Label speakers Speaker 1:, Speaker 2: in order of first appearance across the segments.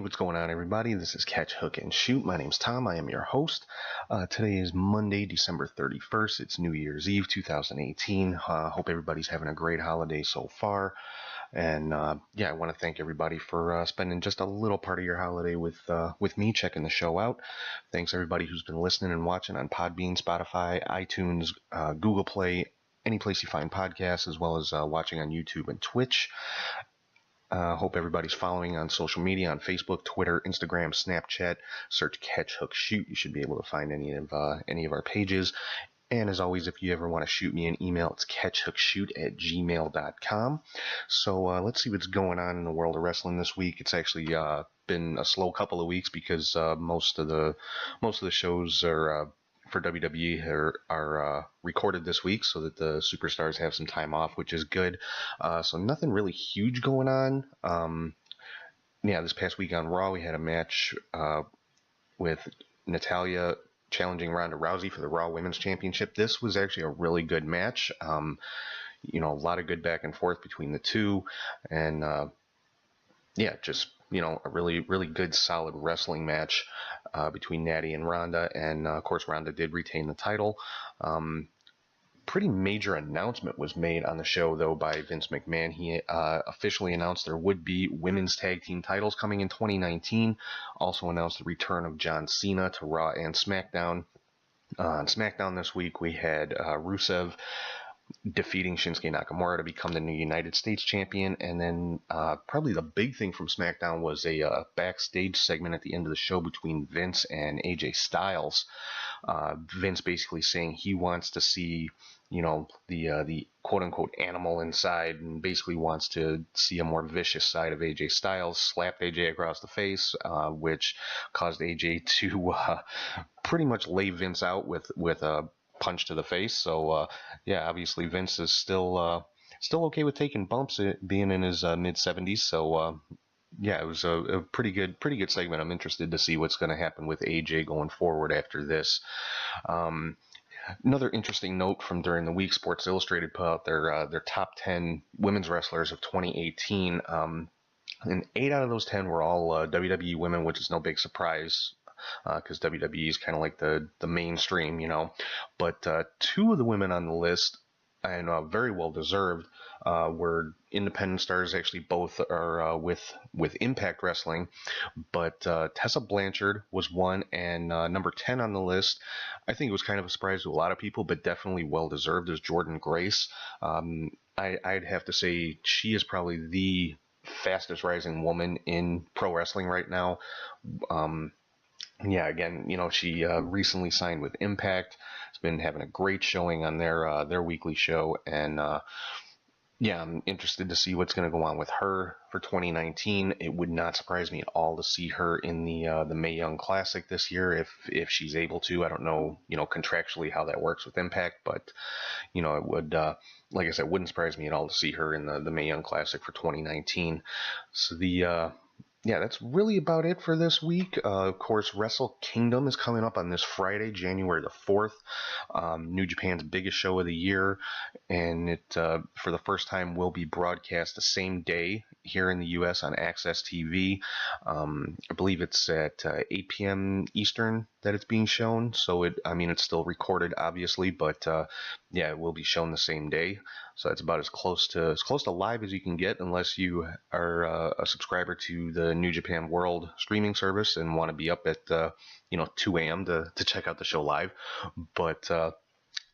Speaker 1: what's going on, everybody? This is Catch, Hook, and Shoot. My name's Tom. I am your host. Today is Monday, December 31st. It's New Year's Eve, 2018. Hope everybody's having a great holiday so far. And I want to thank everybody for spending just a little part of your holiday with me, checking the show out. Thanks everybody who's been listening and watching on Podbean, Spotify, iTunes, Google Play, any place you find podcasts, as well as watching on YouTube and Twitch. Hope everybody's following on social media, on Facebook, Twitter, Instagram, Snapchat. Search Catch, Hook, Shoot. You should be able to find any of our pages. And as always, if you ever want to shoot me an email, it's catchhookshoot@gmail.com. So let's see what's going on in the world of wrestling this week. It's actually been a slow couple of weeks because most of the shows are for WWE are recorded this week so that the superstars have some time off, which is good. So nothing really huge going on. This past week on Raw, we had a match with Natalya challenging Ronda Rousey for the Raw Women's Championship. This was actually a really good match. A lot of good back and forth between the two, and a really, really good, solid wrestling match between Natty and Ronda. And, of course, Ronda did retain the title. Pretty major announcement was made on the show, though, by Vince McMahon. He officially announced there would be women's tag team titles coming in 2019. Also announced the return of John Cena to Raw and SmackDown. On SmackDown this week, we had Rusev defeating Shinsuke Nakamura to become the new United States champion. And then probably the big thing from SmackDown was a backstage segment at the end of the show between Vince and AJ Styles. Vince basically saying he wants to see, the quote-unquote animal inside, and basically wants to see a more vicious side of AJ Styles. Slapped AJ across the face, which caused AJ to pretty much lay Vince out with a punch to the face. So obviously Vince is still okay with taking bumps, being in his mid-70s. So it was a pretty good segment. I'm interested to see what's going to happen with AJ going forward after this. Another interesting note from during the week, Sports Illustrated put out their top 10 women's wrestlers of 2018. And 8 out of those 10 were all WWE women, which is no big surprise, because WWE is kind of like the mainstream, But 2 of the women on the list, and very well deserved, were independent stars. Actually, both are with Impact Wrestling. But Tessa Blanchard was one, and number 10 on the list, I think it was kind of a surprise to a lot of people, but definitely well deserved, is Jordynne Grace. I'd have to say she is probably the fastest rising woman in pro wrestling right now. She recently signed with Impact. Has been having a great showing on their weekly show, and I'm interested to see what's going to go on with her for 2019. It would not surprise me at all to see her in the Mae Young Classic this year if she's able to. I don't know, contractually how that works with Impact, but it would, like I said, wouldn't surprise me at all to see her in the Mae Young Classic for 2019. So that's really about it for this week. Of course, Wrestle Kingdom is coming up on this Friday, January the 4th. New Japan's biggest show of the year, and it, for the first time, will be broadcast the same day here in the U.S. on Access TV. I believe it's at 8 p.m. Eastern that it's being shown. So it's still recorded, obviously, but it will be shown the same day. So that's about as close to live as you can get, unless you are a subscriber to the New Japan World streaming service and want to be up at 2 a.m. to check out the show live. But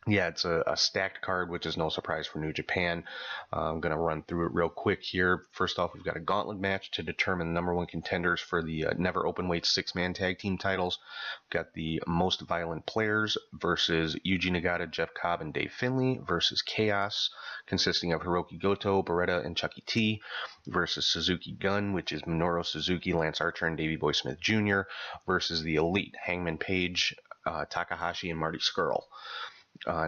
Speaker 1: it's a stacked card, which is no surprise for New Japan. I'm going to run through it real quick here. First off, we've got a gauntlet match to determine the number 1 contenders for the Never Openweight 6-man tag team titles. We've got the Most Violent Players versus Yuji Nagata, Jeff Cobb, and Dave Finlay versus Chaos, consisting of Hiroki Goto, Beretta, and Chucky T, versus Suzuki Gun, which is Minoru Suzuki, Lance Archer, and Davey Boy Smith Jr., versus the Elite, Hangman Page, Takahashi, and Marty Scurll.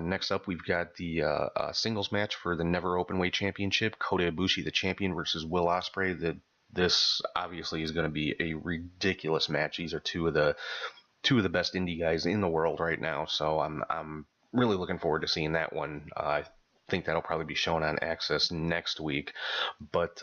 Speaker 1: Next up, we've got the singles match for the Never Openweight Championship. Kota Ibushi, the champion, versus Will Ospreay. This obviously is going to be a ridiculous match. These are two of the best indie guys in the world right now, so I'm really looking forward to seeing that one. think that'll probably be shown on Access next week. But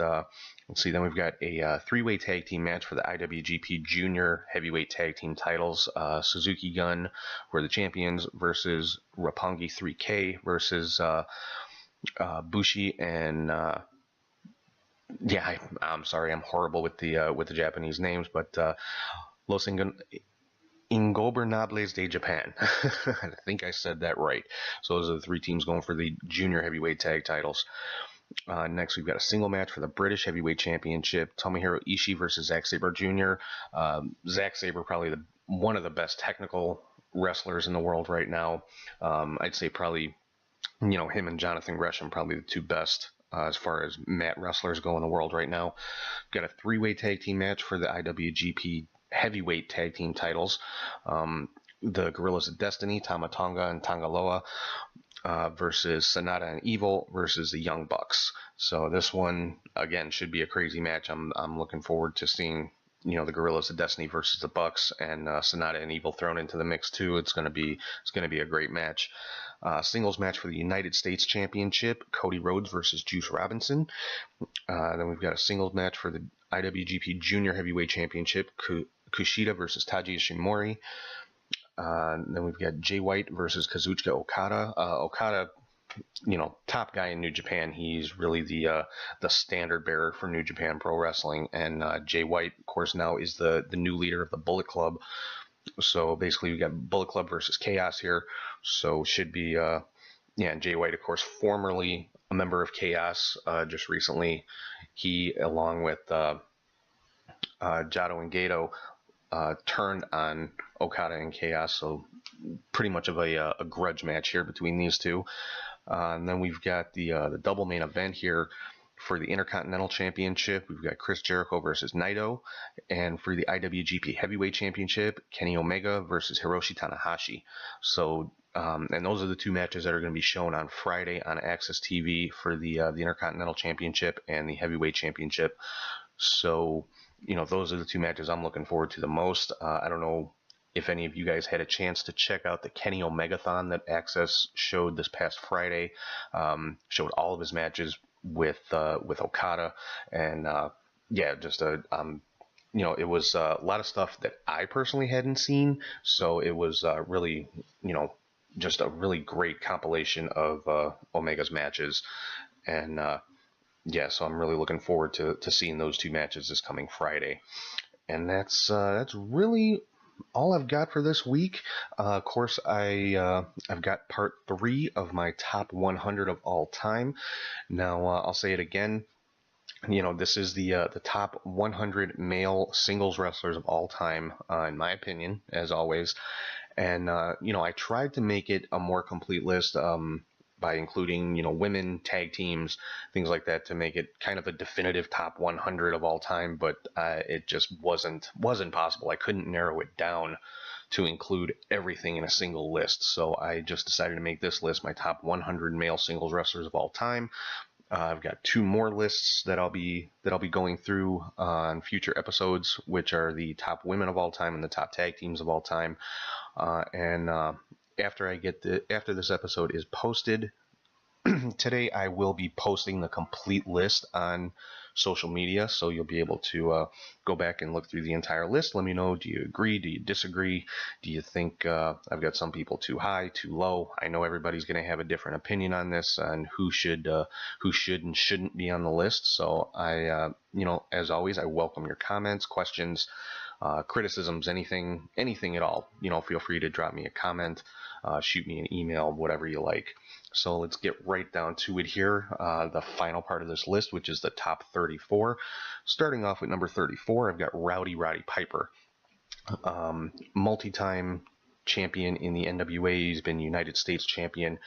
Speaker 1: let's see. Then we've got a three-way tag team match for the IWGP Junior Heavyweight Tag Team titles. Suzuki Gun were the champions versus Roppongi 3K versus Bushi and I'm sorry, I'm horrible with the Japanese names, but Los Ingobernables de Japan. I think I said that right. So those are the three teams going for the junior heavyweight tag titles. Next, we've got a single match for the British Heavyweight Championship. Tomohiro Ishii versus Zack Sabre Jr. Zack Sabre, probably one of the best technical wrestlers in the world right now. I'd say probably, him and Jonathan Gresham, probably the two best as far as mat wrestlers go in the world right now. We've got a three-way tag team match for the IWGP Heavyweight Tag Team titles. The Gorillas of Destiny, Tama Tonga and Tangaloa, versus Sonata and Evil versus the Young Bucks. So this one, again, should be a crazy match. I'm looking forward to seeing, the Gorillas of Destiny versus the Bucks, and Sonata and Evil thrown into the mix too. It's gonna be a great match. Singles match for the United States Championship, Cody Rhodes versus Juice Robinson. Then we've got a singles match for the IWGP Junior Heavyweight Championship, Kushida versus Taiji Ishimori. Then we've got Jay White versus Kazuchika Okada. Okada, top guy in New Japan. He's really the standard bearer for New Japan Pro Wrestling. And Jay White, of course, now is the new leader of the Bullet Club. So basically, we got Bullet Club versus Chaos here. So should be, and Jay White, of course, formerly a member of Chaos. Just recently, he, along with Jado and Gato, turned on Okada and Chaos. So pretty much of a grudge match here between these two. And then we've got the double main event here for the Intercontinental Championship. We've got Chris Jericho versus Naito, and for the IWGP Heavyweight Championship, Kenny Omega versus Hiroshi Tanahashi. So, and those are the two matches that are going to be shown on Friday on Access TV for the Intercontinental Championship and the Heavyweight Championship. So, those are the two matches I'm looking forward to the most. I don't know if any of you guys had a chance to check out the Kenny Omegathon that Access showed this past Friday. Showed all of his matches with Okada, and it was a lot of stuff that I personally hadn't seen. So it was really, just a really great compilation of Omega's matches, and so I'm really looking forward to seeing those two matches this coming Friday. And that's really all I've got for this week. Of course, I've got part 3 of my top 100 of all time. Now, I'll say it again. This is the top 100 male singles wrestlers of all time, in my opinion, as always. And I tried to make it a more complete list. By including, women, tag teams, things like that, to make it kind of a definitive top 100 of all time, but it just wasn't possible. I couldn't narrow it down to include everything in a single list, so I just decided to make this list my top 100 male singles wrestlers of all time. I've got 2 more lists that I'll be going through on future episodes, which are the top women of all time and the top tag teams of all time, after this episode is posted today, I will be posting the complete list on social media, so you'll be able to go back and look through the entire list. Let me know, do you agree, do you disagree, do you think I've got some people too high, too low? I know everybody's going to have a different opinion on this, and who should and shouldn't be on the list. So I as always, I welcome your comments, questions, criticisms, anything at all. Feel free to drop me a comment, shoot me an email, whatever you like. So let's get right down to it here. The final part of this list, which is the top 34. Starting off with number 34, I've got Rowdy Roddy Piper. Multi-time champion in the NWA. He's been United States champion.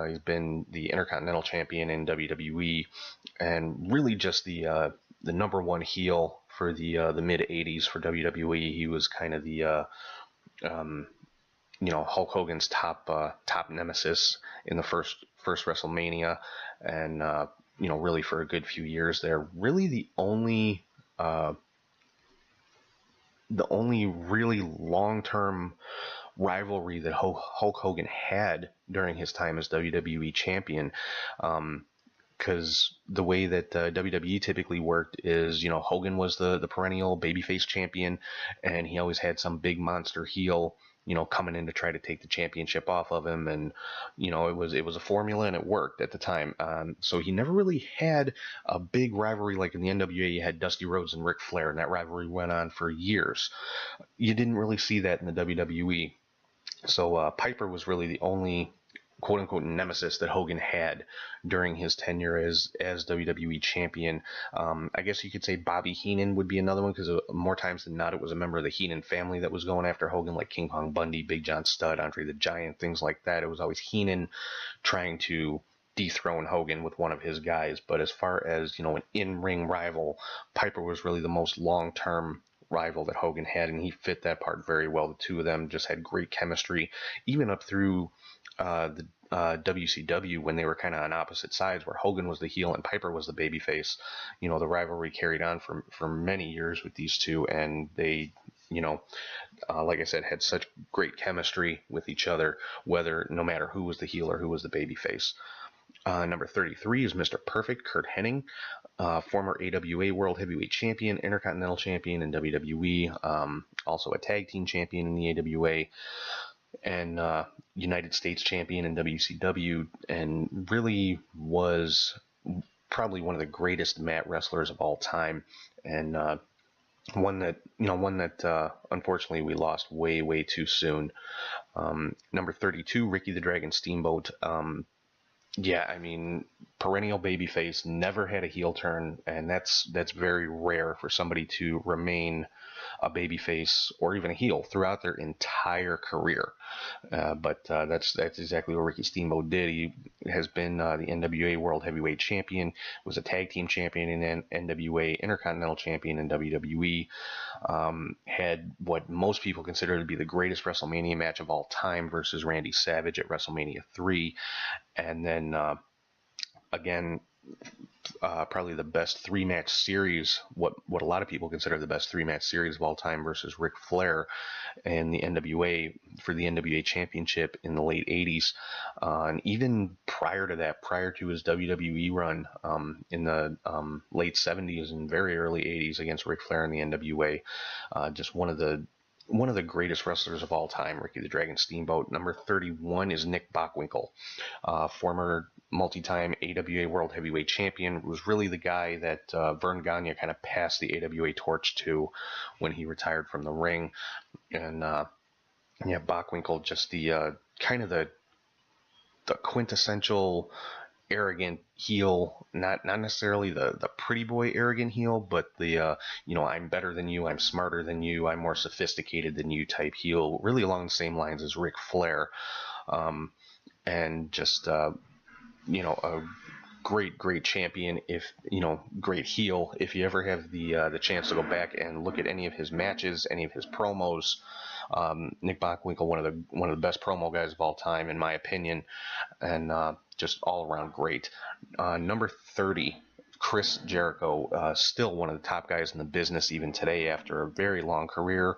Speaker 1: He's been the Intercontinental champion in WWE, and really just the number one heel for the mid 80s for WWE. He was kind of the Hulk Hogan's top nemesis in the first WrestleMania, and really for a good few years there. Really the only really long-term rivalry that Hulk Hogan had during his time as WWE champion. Because the way that WWE typically worked is, Hogan was the perennial babyface champion, and he always had some big monster heel, coming in to try to take the championship off of him, and it was a formula and it worked at the time. So he never really had a big rivalry like in the NWA. You had Dusty Rhodes and Ric Flair, and that rivalry went on for years. You didn't really see that in the WWE. So Piper was really the only quote unquote nemesis that Hogan had during his tenure as WWE champion. I guess you could say Bobby Heenan would be another one, because more times than not it was a member of the Heenan family that was going after Hogan, like King Kong Bundy, Big John Studd, Andre the Giant, things like that. It was always Heenan trying to dethrone Hogan with one of his guys. But as far as, an in-ring rival, Piper was really the most long-term rival that Hogan had, and he fit that part very well. The two of them just had great chemistry, even up through the WCW, when they were kind of on opposite sides, where Hogan was the heel and Piper was the babyface. The rivalry carried on for many years with these two, and they, like I said, had such great chemistry with each other, no matter who was the heel or who was the babyface. Number 33 is Mr. Perfect, Curt Hennig, former AWA World Heavyweight Champion, Intercontinental Champion in WWE, also a Tag Team Champion in the AWA, and United States Champion in WCW, and really was probably one of the greatest mat wrestlers of all time, and one that unfortunately we lost way too soon. Number 32, Ricky the Dragon Steamboat. Perennial babyface, never had a heel turn, and that's very rare for somebody to remain a babyface or even a heel throughout their entire career. But that's exactly what Ricky Steamboat did. He has been the NWA World Heavyweight Champion, was a Tag Team Champion in NWA, Intercontinental Champion in WWE, had what most people consider to be the greatest WrestleMania match of all time versus Randy Savage at WrestleMania 3, and then again, probably the best three-match series, what a lot of people consider the best three-match series of all time, versus Ric Flair and the NWA for the NWA Championship in the late 80s. And even prior to that, prior to his WWE run in the late 70s and very early 80s against Ric Flair in the NWA, just one of the greatest wrestlers of all time, Ricky the Dragon Steamboat. Number 31 is Nick Bockwinkel, former multi-time AWA World Heavyweight Champion. Was really the guy that Verne Gagne kind of passed the AWA torch to when he retired from the ring. And Bockwinkel, just the kind of the quintessential arrogant heel, not necessarily the pretty boy arrogant heel, but the I'm better than you, I'm smarter than you, I'm more sophisticated than you type heel, really along the same lines as Ric Flair, and just a great champion, great heel. If you ever have the chance to go back and look at any of his matches, any of his promos, Nick Bockwinkel, one of the best promo guys of all time, in my opinion, and just all around great. Number 30, Chris Jericho, still one of the top guys in the business even today after a very long career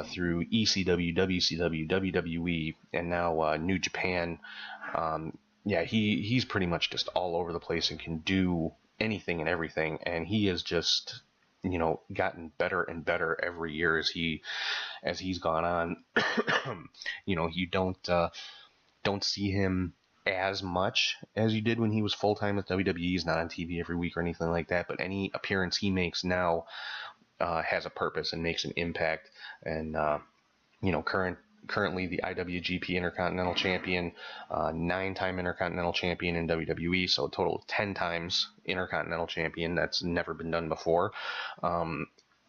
Speaker 1: through ECW, WCW, WWE, and now New Japan. He's pretty much just all over the place and can do anything and everything, and he has just gotten better and better every year as he's gone on. You don't see him as much as you did when he was full-time with WWE. He's not on TV every week or anything like that, but any appearance he makes now has a purpose and makes an impact. And currently the IWGP Intercontinental Champion, 9-time Intercontinental Champion in WWE, so a total of 10 times Intercontinental Champion. That's never been done before.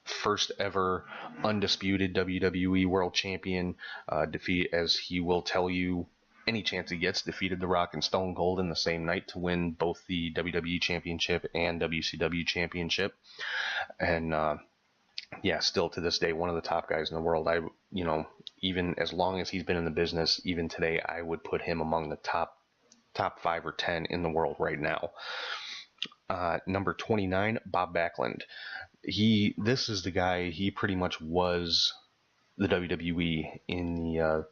Speaker 1: First ever undisputed WWE World Champion, defeat, as he will tell you any chance he gets, defeated The Rock and Stone Cold in the same night to win both the WWE Championship and WCW Championship. And still to this day, one of the top guys in the world. Even as long as he's been in the business, even today, I would put him among the top 5 or 10 in the world right now. Number 29, Bob Backlund. This is the guy. He pretty much was the WWE in the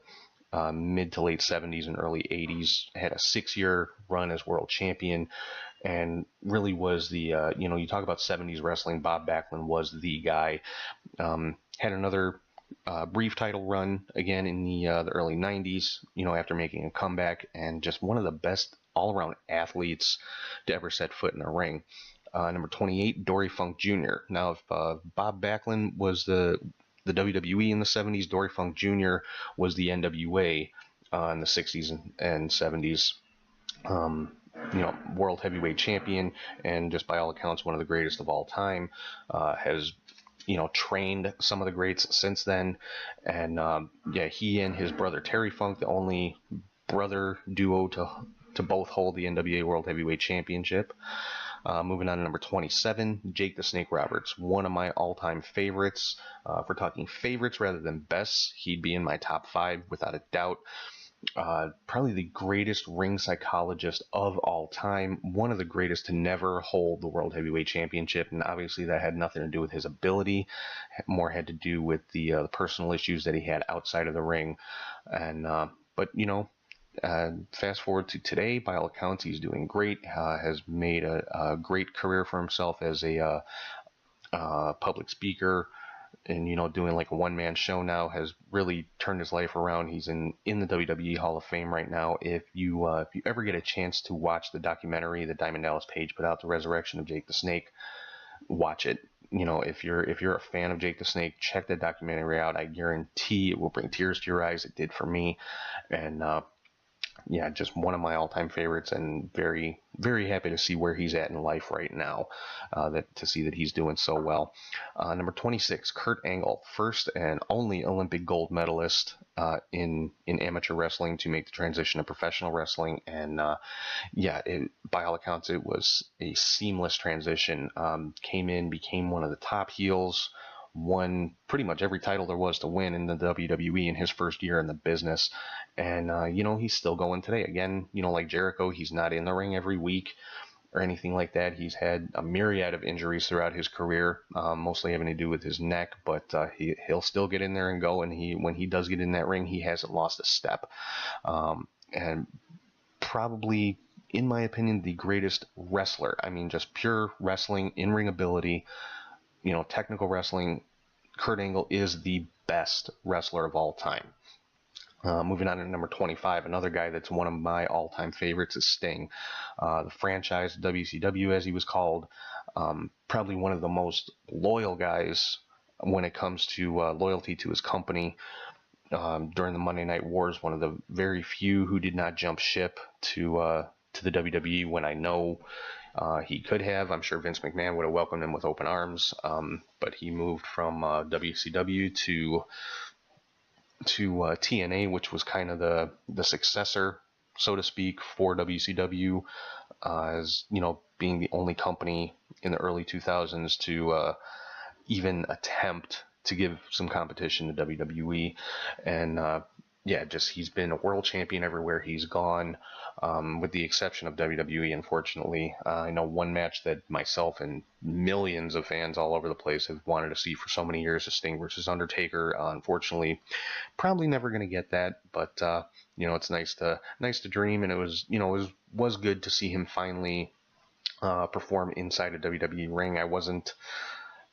Speaker 1: mid to late 70s and early 80s. Had a 6-year run as world champion, and really was the you talk about 70s wrestling. Bob Backlund was the guy. Had another brief title run again in the early 90s, after making a comeback, and just one of the best all-around athletes to ever set foot in a ring. Number 28, Dory Funk Jr. Now, if Bob Backlund was the WWE in the 70s, Dory Funk Jr. was the NWA in the 60s and 70s. World heavyweight champion, and just by all accounts, one of the greatest of all time. Has trained some of the greats since then, and he and his brother Terry Funk, the only brother duo to both hold the NWA World Heavyweight Championship. Moving on to number 27, Jake the Snake Roberts, one of my all-time favorites. If we're talking favorites rather than bests, he'd be in my top 5 without a doubt. Probably the greatest ring psychologist of all time, one of the greatest to never hold the World Heavyweight Championship, and obviously that had nothing to do with his ability, more had to do with the personal issues that he had outside of the ring. And but fast forward to today, by all accounts, he's doing great, has made a great career for himself as a public speaker, and doing like a one-man show now, has really turned his life around. He's in the WWE Hall of Fame right now. If you ever get a chance to watch the documentary that Diamond Dallas Page put out, The Resurrection of Jake the Snake, watch it. If you're a fan of Jake the Snake, check that documentary out. I guarantee it will bring tears to your eyes. It did for me. And just one of my all-time favorites, and very, very happy to see where he's at in life right now, to see that he's doing so well. Number 26, Kurt Angle, first and only Olympic gold medalist in amateur wrestling to make the transition to professional wrestling. And by all accounts, it was a seamless transition. Came in, became one of the top heels, won pretty much every title there was to win in the WWE in his first year in the business. And, he's still going today. Again, like Jericho, he's not in the ring every week or anything like that. He's had a myriad of injuries throughout his career, mostly having to do with his neck, but he'll still get in there and go. And when he does get in that ring, he hasn't lost a step. And probably, in my opinion, the greatest wrestler. I mean, just pure wrestling, in-ring ability, technical wrestling. Kurt Angle is the best wrestler of all time. Moving on to number 25, another guy that's one of my all-time favorites is Sting. The franchise, WCW as he was called, probably one of the most loyal guys when it comes to loyalty to his company. During the Monday Night Wars, one of the very few who did not jump ship to the WWE when I know he could have. I'm sure Vince McMahon would have welcomed him with open arms, but he moved from WCW to TNA, which was kind of the successor, so to speak, for WCW, as being the only company in the early 2000s to even attempt to give some competition to WWE. And he's been a world champion everywhere he's gone, with the exception of WWE, unfortunately. I know one match that myself and millions of fans all over the place have wanted to see for so many years is Sting versus Undertaker. Unfortunately, probably never going to get that, but it's nice to dream, and it was good to see him finally perform inside a WWE ring. I wasn't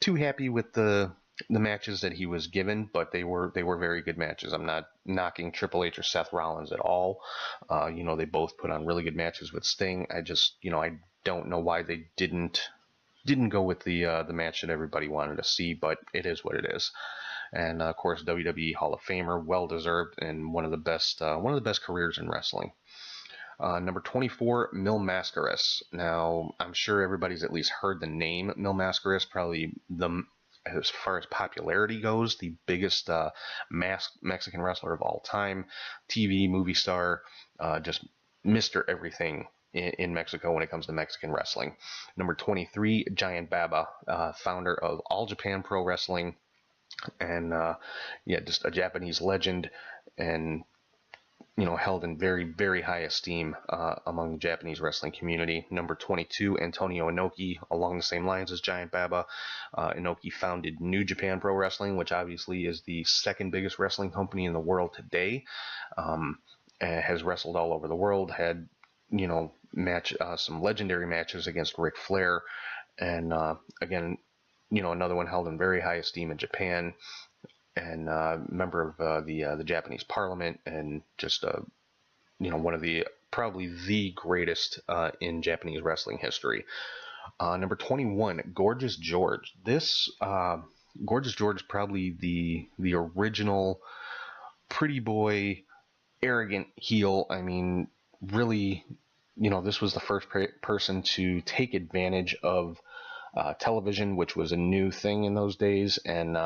Speaker 1: too happy with the matches that he was given, but they were very good matches. I'm not knocking Triple H or Seth Rollins at all. They both put on really good matches with Sting. I just, I don't know why they didn't go with the match that everybody wanted to see, but it is what it is. And of course, WWE Hall of Famer, well deserved, and one of the best careers in wrestling. Number 24, Mil Mascaras. Now, I'm sure everybody's at least heard the name Mil Mascaras. Probably as far as popularity goes, the biggest masked Mexican wrestler of all time, TV, movie star, just Mr. Everything in Mexico when it comes to Mexican wrestling. Number 23, Giant Baba, founder of All Japan Pro Wrestling, and just a Japanese legend, and held in very, very high esteem among the Japanese wrestling community. Number 22, Antonio Inoki, along the same lines as Giant Baba. Inoki founded New Japan Pro Wrestling, which obviously is the second biggest wrestling company in the world today. And has wrestled all over the world, had, some legendary matches against Ric Flair. And again, another one held in very high esteem in Japan, and member of the Japanese Parliament, and just one of the probably the greatest in Japanese wrestling history. Number 21, Gorgeous George. This Gorgeous George, probably the original pretty boy, arrogant heel. I mean, really, this was the first person to take advantage of television, which was a new thing in those days, and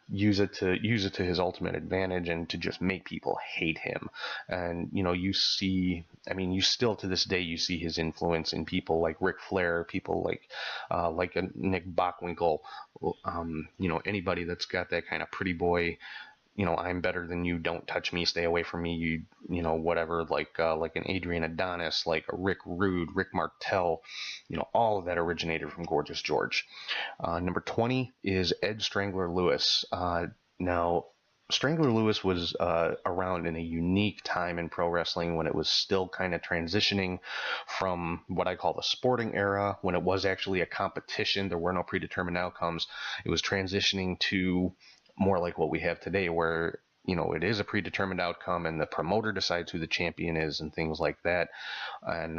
Speaker 1: use it to his ultimate advantage, and to just make people hate him. And you still to this day you see his influence in people like Ric Flair, people like a Nick Bockwinkel, anybody that's got that kind of pretty boy, I'm better than you, don't touch me, stay away from me, whatever, like an Adrian Adonis, like a Rick Rude, Rick Martel, all of that originated from Gorgeous George. Number 20 is Ed Strangler Lewis. Now, Strangler Lewis was around in a unique time in pro wrestling, when it was still kind of transitioning from what I call the sporting era, when it was actually a competition. There were no predetermined outcomes. It was transitioning to more like what we have today, where it is a predetermined outcome, and the promoter decides who the champion is and things like that. And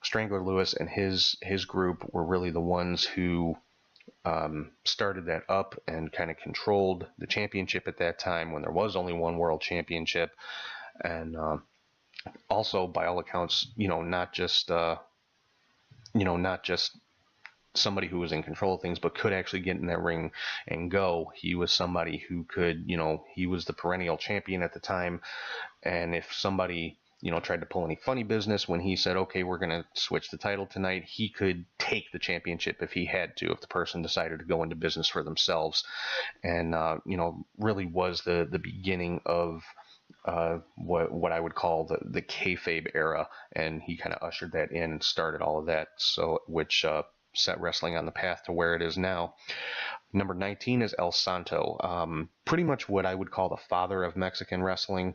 Speaker 1: Strangler Lewis and his group were really the ones who started that up, and kind of controlled the championship at that time, when there was only one world championship. And also, by all accounts, not just somebody who was in control of things, but could actually get in that ring and go. He was somebody who could, he was the perennial champion at the time. And if somebody, tried to pull any funny business when he said, okay, we're going to switch the title tonight, he could take the championship if he had to, if the person decided to go into business for themselves. And, really was the beginning of what I would call the kayfabe era. And he kind of ushered that in and started all of that. So, which, set wrestling on the path to where it is now. Number 19 is El Santo. Pretty much what I would call the father of Mexican wrestling.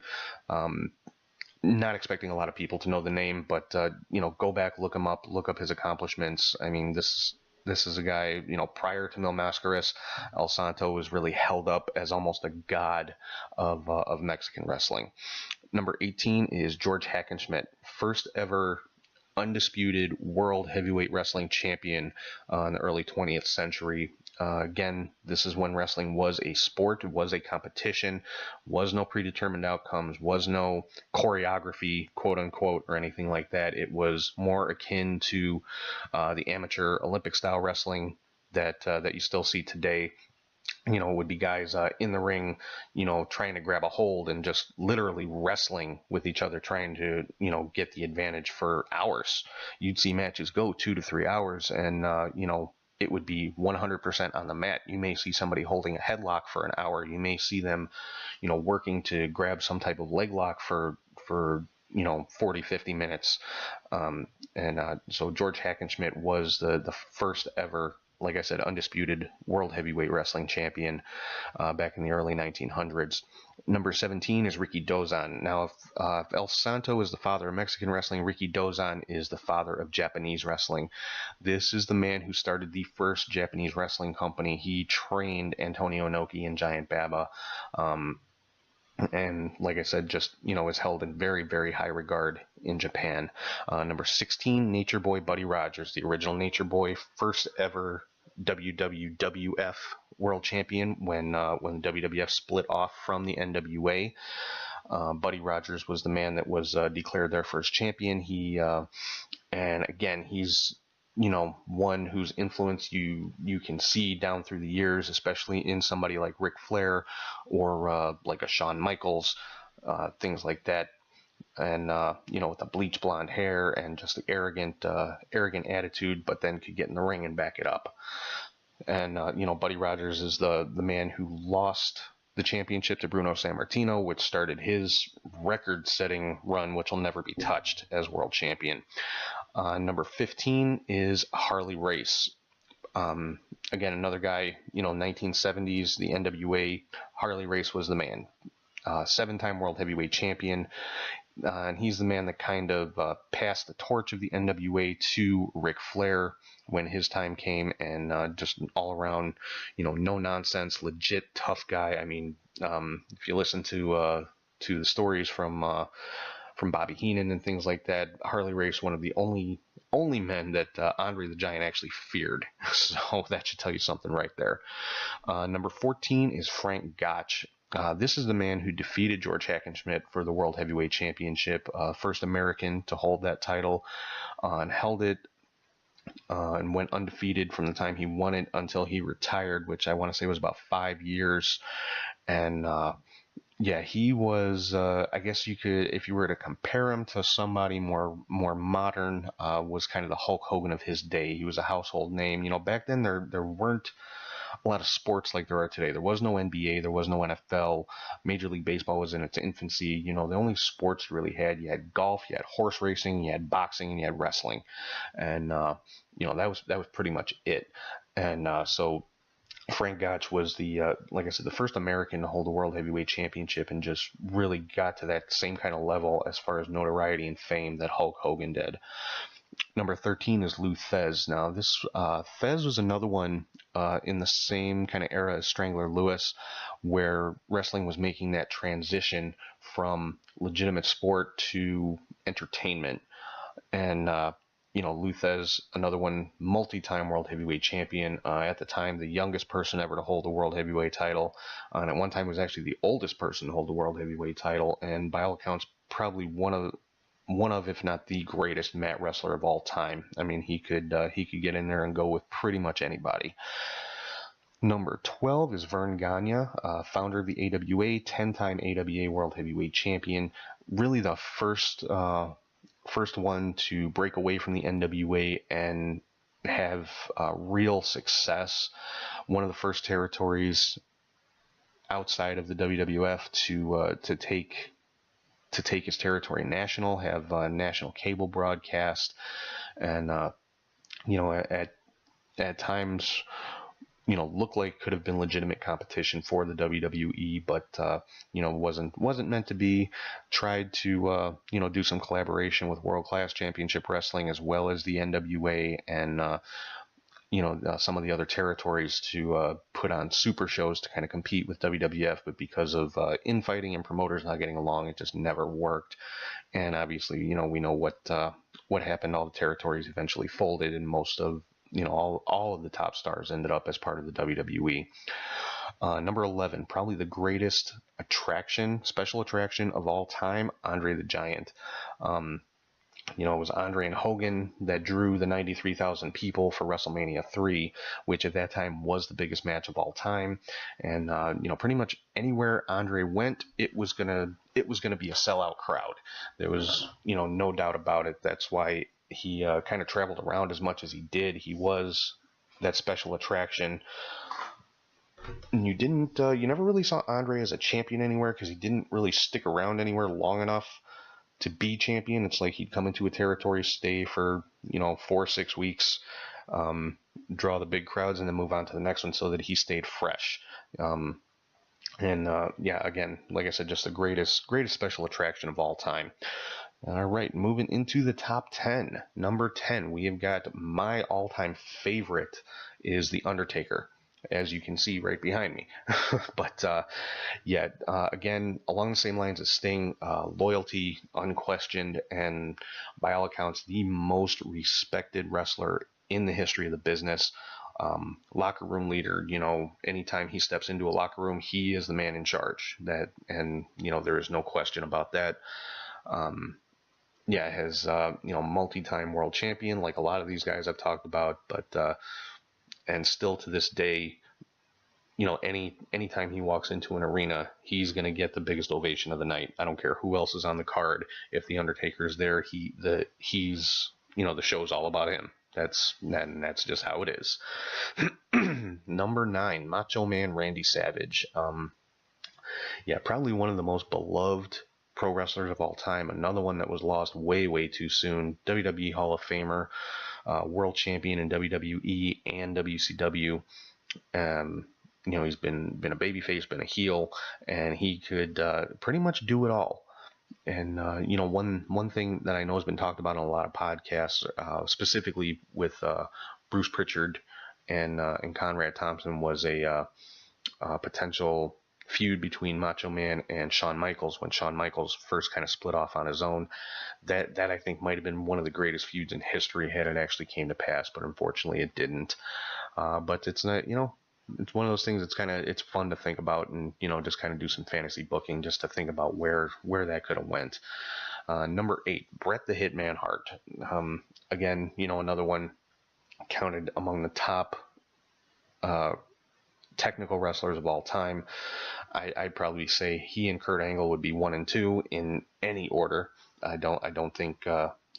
Speaker 1: Not expecting a lot of people to know the name, but go back, look him up, look up his accomplishments. I mean, this is a guy, prior to Mil Mascaras, El Santo was really held up as almost a god of Mexican wrestling. Number 18 is George Hackenschmidt, first ever undisputed world heavyweight wrestling champion in the early 20th century. Again, this is when wrestling was a sport, it was a competition, was no predetermined outcomes, was no choreography, quote unquote, or anything like that. It was more akin to the amateur Olympic style wrestling that you still see today. Would be guys in the ring, trying to grab a hold and just literally wrestling with each other, trying to, get the advantage for hours. You'd see matches go 2 to 3 hours, and, it would be 100% on the mat. You may see somebody holding a headlock for an hour. You may see them, working to grab some type of leg lock for 40, 50 minutes. So George Hackenschmidt was the first ever, like I said, undisputed world heavyweight wrestling champion back in the early 1900s. Number 17 is Ricky Dozan. Now, if El Santo is the father of Mexican wrestling, Ricky Dozan is the father of Japanese wrestling. This is the man who started the first Japanese wrestling company. He trained Antonio Inoki and Giant Baba. And like I said, just, is held in very, very high regard in Japan. Number 16, Nature Boy Buddy Rogers, the original Nature Boy, first ever WWF world champion when WWF split off from the NWA. Buddy Rogers was the man that was declared their first champion. And again, he's one whose influence you can see down through the years, especially in somebody like Ric Flair or like a Shawn Michaels, things like that. And with the bleach blonde hair and just the arrogant attitude, but then could get in the ring and back it up. And Buddy Rogers is the man who lost the championship to Bruno Sammartino, which started his record-setting run, which will never be touched as world champion. Number 15 is Harley Race. Again, another guy, 1970s, the NWA, Harley Race was the man. 7-time world heavyweight champion. And he's the man that kind of passed the torch of the NWA to Ric Flair when his time came, and just an all-around, no nonsense, legit tough guy. I mean, if you listen to the stories from Bobby Heenan and things like that, Harley Race, one of the only men that Andre the Giant actually feared. So that should tell you something right there. Number 14 is Frank Gotch. This is the man who defeated George Hackenschmidt for the World Heavyweight Championship, first American to hold that title, and held it and went undefeated from the time he won it until he retired, which I want to say was about 5 years. And yeah, he was, I guess you could, if you were to compare him to somebody more modern, was kind of the Hulk Hogan of his day. He was a household name. Back then there weren't a lot of sports like there are today. There was no NBA, there was no NFL. Major League Baseball was in its infancy. The only sports you really had, you had golf, you had horse racing, you had boxing, and you had wrestling. And, that was pretty much it. And so Frank Gotch was like I said, the first American to hold the World Heavyweight Championship, and just really got to that same kind of level as far as notoriety and fame that Hulk Hogan did. Number 13 is Lou Thesz. Now, this Thesz was another one in the same kind of era as Strangler Lewis, where wrestling was making that transition from legitimate sport to entertainment. And Lou Thesz, another one, multi-time world heavyweight champion. At the time, the youngest person ever to hold the world heavyweight title, and at one time was actually the oldest person to hold the world heavyweight title, and by all accounts, probably one of, if not the greatest mat wrestler of all time. I mean, he could get in there and go with pretty much anybody. Number 12 is Verne Gagne, founder of the AWA, 10-time AWA World Heavyweight Champion. Really the first one to break away from the NWA and have real success. One of the first territories outside of the WWF to take his territory national, have national cable broadcast, and at times looked like could have been legitimate competition for the WWE, but wasn't meant to be. Tried to do some collaboration with World Class Championship Wrestling as well as the NWA and some of the other territories to put on super shows to kind of compete with WWF, but because of infighting and promoters not getting along, it just never worked. And obviously, we know what happened. All the territories eventually folded, and most of all of the top stars ended up as part of the WWE. Number 11, probably the greatest special attraction of all time, Andre the Giant. It was Andre and Hogan that drew the 93,000 people for WrestleMania 3, which at that time was the biggest match of all time. And pretty much anywhere Andre went, it was gonna be a sellout crowd. There was no doubt about it. That's why he kind of traveled around as much as he did. He was that special attraction. And you never really saw Andre as a champion anywhere, because he didn't really stick around anywhere long enough to be champion. It's like he'd come into a territory, stay for 4 or 6 weeks, draw the big crowds, and then move on to the next one, so that he stayed fresh. Again, like I said, just the greatest special attraction of all time. All right, moving into the top 10. Number 10, we have got my all-time favorite is The Undertaker, as you can see right behind me. But again, along the same lines as Sting, loyalty unquestioned, and by all accounts, the most respected wrestler in the history of the business. Locker room leader. Anytime he steps into a locker room, he is the man in charge. There is no question about that. Has multi-time world champion, like a lot of these guys I've talked about, but and still to this day, anytime he walks into an arena, he's going to get the biggest ovation of the night. I don't care who else is on the card. If the Undertaker's there, the show's all about him. That's just how it is. Number 9, Macho Man Randy Savage. yeah, probably one of the most beloved pro wrestlers of all time. Another one that was lost way, way too soon. WWE Hall of Famer, world champion in WWE and WCW. He's been a babyface, been a heel, and he could pretty much do it all. And one thing that I know has been talked about on a lot of podcasts, specifically with Bruce Pritchard and Conrad Thompson, was a potential feud between Macho Man and Shawn Michaels when Shawn Michaels first kind of split off on his own. That I think might have been one of the greatest feuds in history had it actually came to pass, but unfortunately it didn't. But it's not, it's one of those things that's it's fun to think about, and just kind of do some fantasy booking just to think about where that could have went. Number 8, Bret the Hitman Hart. Again, another one counted among the top technical wrestlers of all time. I'd probably say he and Kurt Angle would be 1 and 2 in any order. I don't think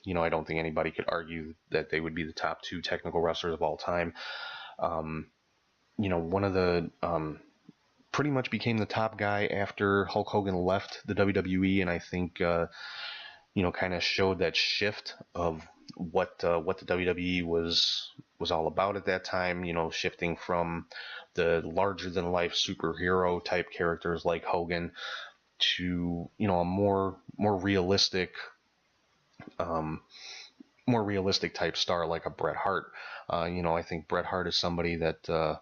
Speaker 1: anybody could argue that they would be the top 2 technical wrestlers of all time. One of the pretty much became the top guy after Hulk Hogan left the WWE, and I think kind of showed that shift of what the WWE was all about at that time. Shifting from the larger than life superhero type characters like Hogan to a more realistic type star like a Bret Hart. I think Bret Hart is somebody that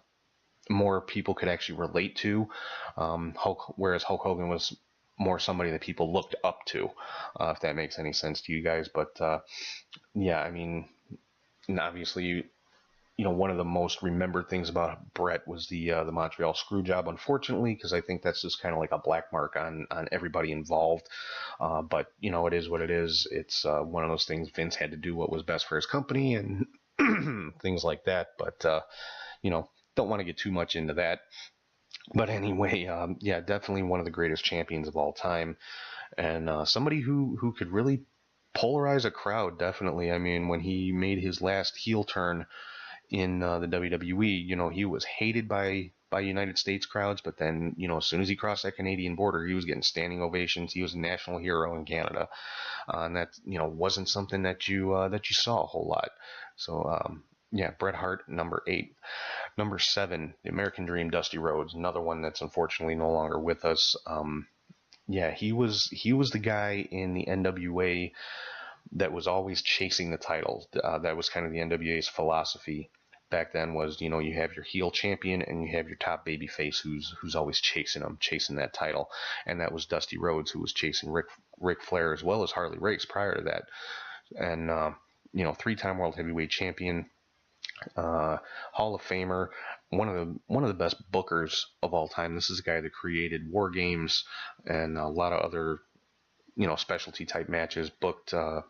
Speaker 1: more people could actually relate to, whereas Hulk Hogan was more somebody that people looked up to, if that makes any sense to you guys. But yeah, I mean, obviously, one of the most remembered things about Bret was the Montreal Screwjob, unfortunately, because I think that's just kind of like a black mark on everybody involved. But it is what it is. It's one of those things. Vince had to do what was best for his company and things like that. But don't want to get too much into that. But anyway, yeah, definitely one of the greatest champions of all time, and somebody who could really polarize a crowd. Definitely, I mean, when he made his last heel turn in the WWE, he was hated by United States crowds, but then as soon as he crossed that Canadian border, he was getting standing ovations. He was a national hero in Canada, and that wasn't something that you saw a whole lot. So yeah, Bret Hart, number 8. Number 7, the American Dream, Dusty Rhodes, another one that's unfortunately no longer with us. Yeah, he was the guy in the NWA that was always chasing the titles. That was kind of the NWA's philosophy back then, was you have your heel champion and you have your top baby face who's always chasing that title, and that was Dusty Rhodes, who was chasing Ric Flair as well as Harley Race prior to that, and 3-time world heavyweight champion. Hall of Famer, one of the best bookers of all time. This is a guy that created War Games and a lot of other specialty type matches. Booked a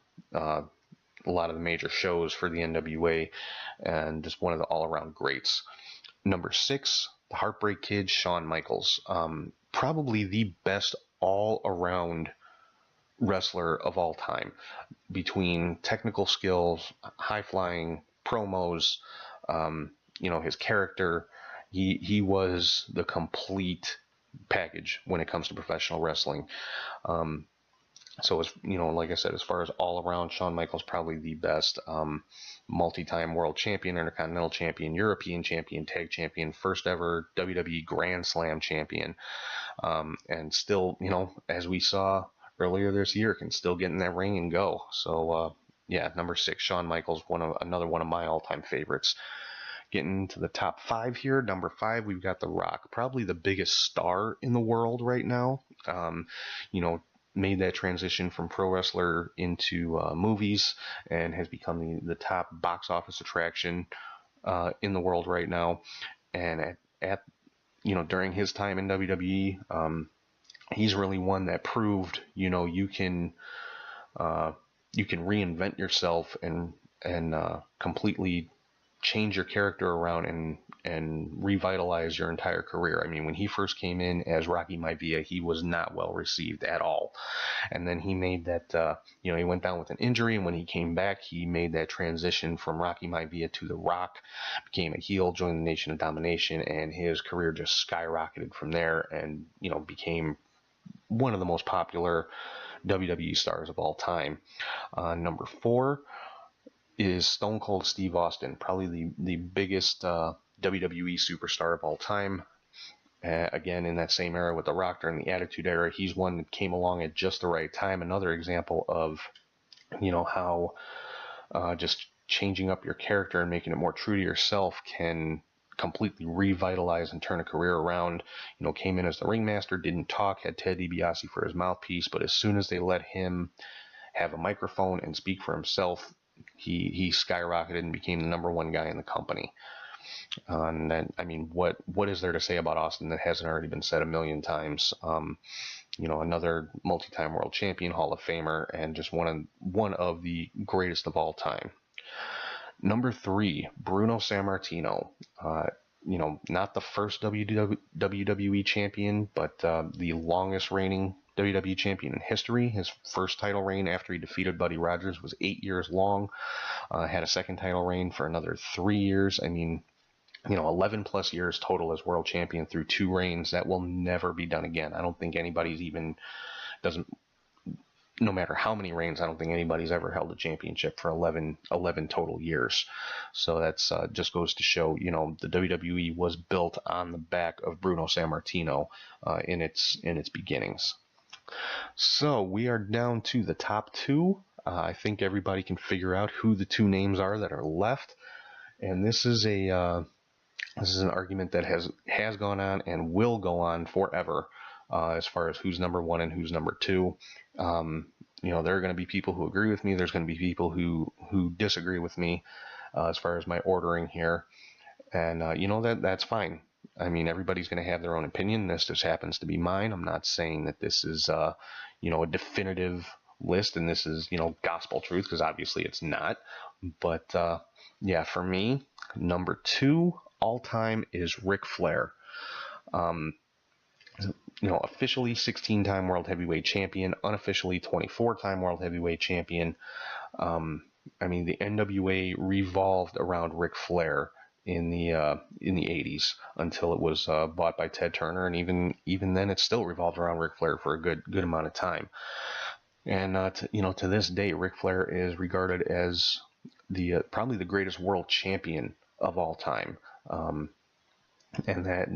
Speaker 1: lot of the major shows for the NWA, and just one of the all around greats. Number 6, the Heartbreak Kid, Shawn Michaels. Probably the best all around wrestler of all time, between technical skills, high flying, promos, his character. He was the complete package when it comes to professional wrestling. So as like I said, as far as all around, Shawn Michaels probably the best. Multi-time world champion, intercontinental champion, European champion, tag champion, first ever WWE Grand Slam champion, and still, as we saw earlier this year, can still get in that ring and go. So yeah, number 6, Shawn Michaels, another one of my all-time favorites. Getting to the top 5 here. Number 5, we've got The Rock, probably the biggest star in the world right now. Made that transition from pro wrestler into movies, and has become the top box office attraction in the world right now. And at during his time in WWE, he's really one that proved you can reinvent yourself and completely change your character around and revitalize your entire career. I mean, when he first came in as Rocky Maivia, he was not well received at all. And then he made that, he went down with an injury, and when he came back, he made that transition from Rocky Maivia to The Rock, became a heel, joined the Nation of Domination, and his career just skyrocketed from there, and, became one of the most popular WWE stars of all time. Number 4 is Stone Cold Steve Austin, probably the biggest WWE superstar of all time. Again, in that same era with The Rock during the Attitude Era, he's one that came along at just the right time. Another example of, how just changing up your character and making it more true to yourself can completely revitalize and turn a career around. Came in as the ringmaster, didn't talk, had Ted DiBiase for his mouthpiece, but as soon as they let him have a microphone and speak for himself, he skyrocketed and became the #1 guy in the company. And then, I mean, what is there to say about Austin that hasn't already been said a million times? Another multi-time world champion, Hall of Famer, and just one of the greatest of all time. Number 3, Bruno Sammartino. Not the first WWE champion, but the longest reigning WWE champion in history. His first title reign after he defeated Buddy Rogers was 8 years long. Had a second title reign for another 3 years. I mean, 11 plus years total as world champion through 2 reigns. That will never be done again. I don't think anybody's no matter how many reigns, I don't think anybody's ever held a championship for 11 total years. So that's just goes to show, the WWE was built on the back of Bruno Sammartino in its beginnings. So we are down to the top 2. I think everybody can figure out who the 2 names are that are left. And this is an argument that has gone on and will go on forever. As far as who's number 1 and who's number 2. There are going to be people who agree with me. There's going to be people who disagree with me as far as my ordering here. And, that's fine. I mean, everybody's going to have their own opinion. This just happens to be mine. I'm not saying that this is, a definitive list and this is, gospel truth, because obviously it's not. But, for me, number 2 all time is Ric Flair. Officially 16-time World Heavyweight Champion, unofficially 24-time World Heavyweight Champion. The NWA revolved around Ric Flair in the 80s until it was bought by Ted Turner, and even then it still revolved around Ric Flair for a good amount of time. And to this day, Ric Flair is regarded as the probably the greatest world champion of all time, and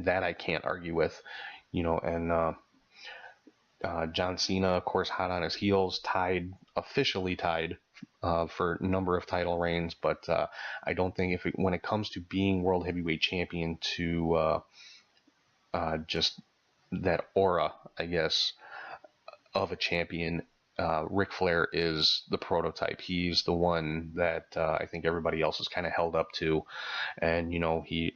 Speaker 1: that I can't argue with. John Cena, of course, hot on his heels, officially tied for a number of title reigns, but I don't think when it comes to being World Heavyweight Champion, to just that aura, I guess, of a champion, Ric Flair is the prototype. He's the one that I think everybody else is kind of held up to, and he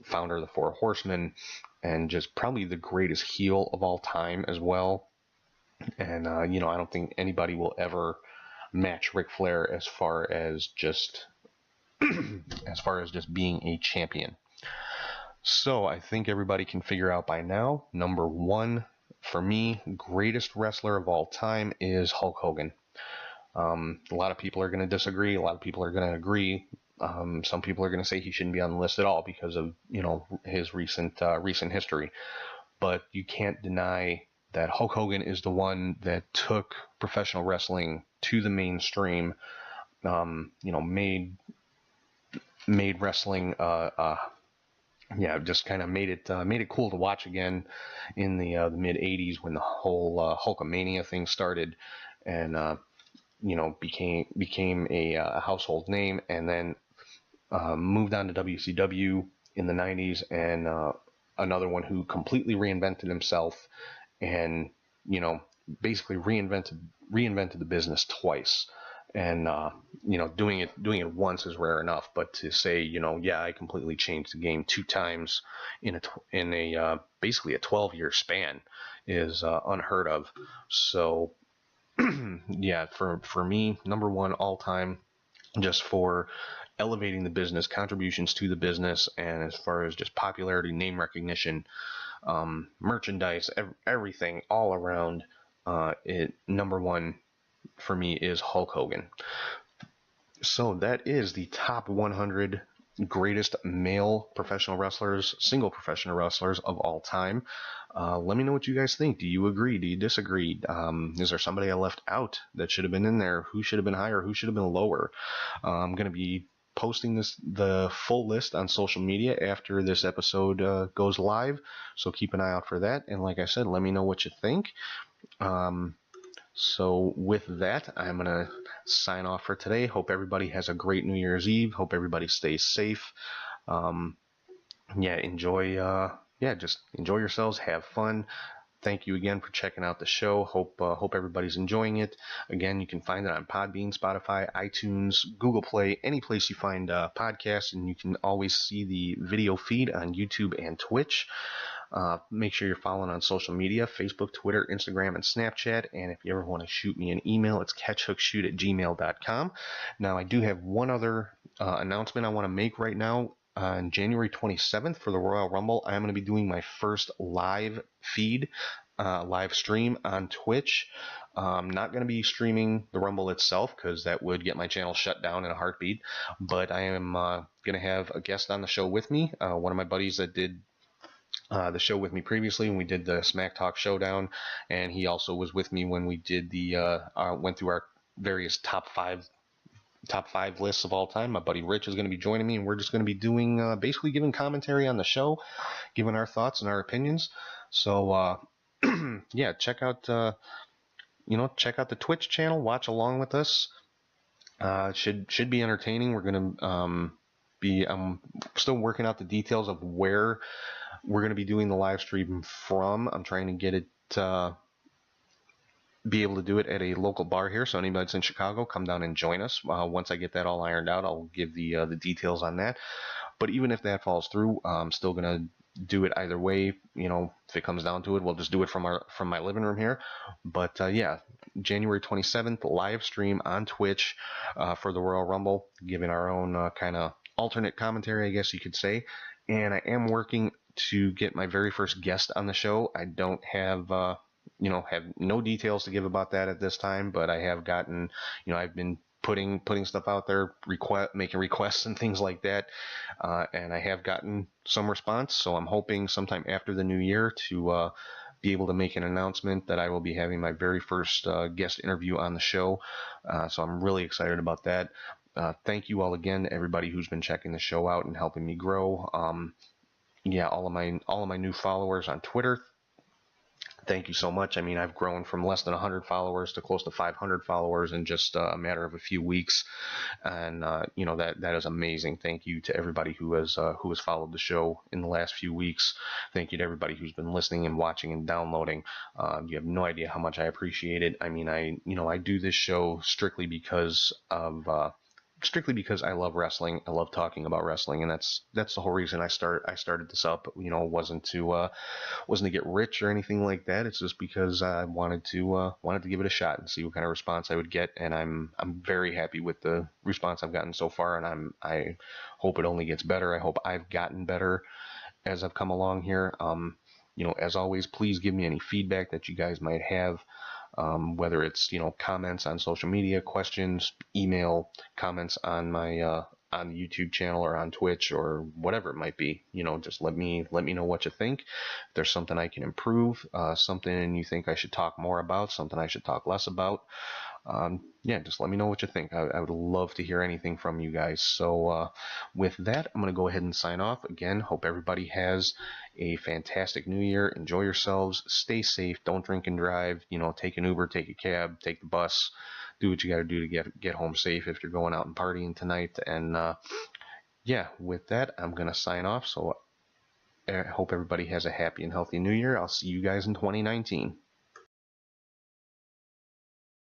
Speaker 1: founder of the Four Horsemen, and just probably the greatest heel of all time as well. And I don't think anybody will ever match Ric Flair as far as just being a champion. So I think everybody can figure out by now, number 1 for me, greatest wrestler of all time, is Hulk Hogan. A lot of people are going to disagree. A lot of people are going to agree. Some people are going to say he shouldn't be on the list at all because of his recent history, but you can't deny that Hulk Hogan is the one that took professional wrestling to the mainstream. Made wrestling just kind of made it cool to watch again in the mid 80s when the whole Hulkamania thing started, and became a household name, and then moved on to WCW in the 90s, and another one who completely reinvented himself, and basically reinvented the business twice. And doing it once is rare enough, but to say I completely changed the game 2 times in a basically a 12-year span is unheard of. So for me, number 1 all time, just for elevating the business, contributions to the business, and as far as just popularity, name recognition, merchandise, everything all around, number one for me is Hulk Hogan. So that is the top 100 greatest male professional wrestlers, single professional wrestlers of all time. Let me know what you guys think. Do you agree? Do you disagree? Is there somebody I left out that should have been in there? Who should have been higher? Who should have been lower? I'm going to be posting the full list on social media after this episode goes live, so keep an eye out for that. And like I said, let me know what you think. So with that, I'm going to sign off for today. Hope everybody has a great New Year's Eve. Hope everybody stays safe. Just enjoy yourselves. Have fun. Thank you again for checking out the show. Hope everybody's enjoying it. Again, you can find it on Podbean, Spotify, iTunes, Google Play, any place you find podcasts, and you can always see the video feed on YouTube and Twitch. Make sure you're following on social media, Facebook, Twitter, Instagram, and Snapchat. And if you ever want to shoot me an email, it's catchhookshoot@gmail.com. Now, I do have one other announcement I want to make right now. On January 27th for the Royal Rumble, I'm going to be doing my first live feed, live stream on Twitch. I'm not going to be streaming the Rumble itself because that would get my channel shut down in a heartbeat. But I am going to have a guest on the show with me, one of my buddies that did the show with me previously when we did the Smack Talk Showdown, and he also was with me when we did went through our various top five lists of all time. My buddy Rich is going to be joining me, and we're just going to be doing basically giving commentary on the show, giving our thoughts and our opinions. So yeah, check out the Twitch channel, watch along with us. Should be entertaining. We're going to I'm still working out the details of where we're going to be doing the live stream from. I'm trying to get it be able to do it at a local bar here, so anybody that's in Chicago, come down and join us. Once I get that all ironed out, I'll give the details on that. But even if that falls through, I'm still gonna do it either way. If it comes down to it, we'll just do it from my living room here. But yeah, January 27th, live stream on Twitch for the Royal Rumble, giving our own kind of alternate commentary, I guess you could say. And I am working to get my very first guest on the show. I don't have have no details to give about that at this time, but I have gotten, I've been putting stuff out there, making requests and things like that, and I have gotten some response. So I'm hoping sometime after the new year to be able to make an announcement that I will be having my very first guest interview on the show. So I'm really excited about that. Thank you all again, everybody who's been checking the show out and helping me grow. All of my new followers on Twitter. Thank you so much. I mean, I've grown from less than 100 followers to close to 500 followers in just a matter of a few weeks, and that is amazing. Thank you to everybody who has followed the show in the last few weeks. Thank you to everybody who's been listening and watching and downloading. You have no idea how much I appreciate it. I mean, I do this show strictly because I love wrestling. I love talking about wrestling, and that's the whole reason I started this up. Wasn't to get rich or anything like that. It's just because I wanted to give it a shot and see what kind of response I would get. And I'm very happy with the response I've gotten so far, and I hope it only gets better. I hope I've gotten better as I've come along here. As always, please give me any feedback that you guys might have. Whether it's comments on social media, questions, email, comments on my on the YouTube channel or on Twitch or whatever it might be. Just let me know what you think. If there's something I can improve, something you think I should talk more about, something I should talk less about. Just let me know what you think. I would love to hear anything from you guys. So with that, I'm going to go ahead and sign off. Again, hope everybody has a fantastic new year. Enjoy yourselves. Stay safe. Don't drink and drive. Take an Uber, take a cab, take the bus. Do what you got to do to get home safe if you're going out and partying tonight. And with that, I'm going to sign off. So I hope everybody has a happy and healthy new year. I'll see you guys in 2019.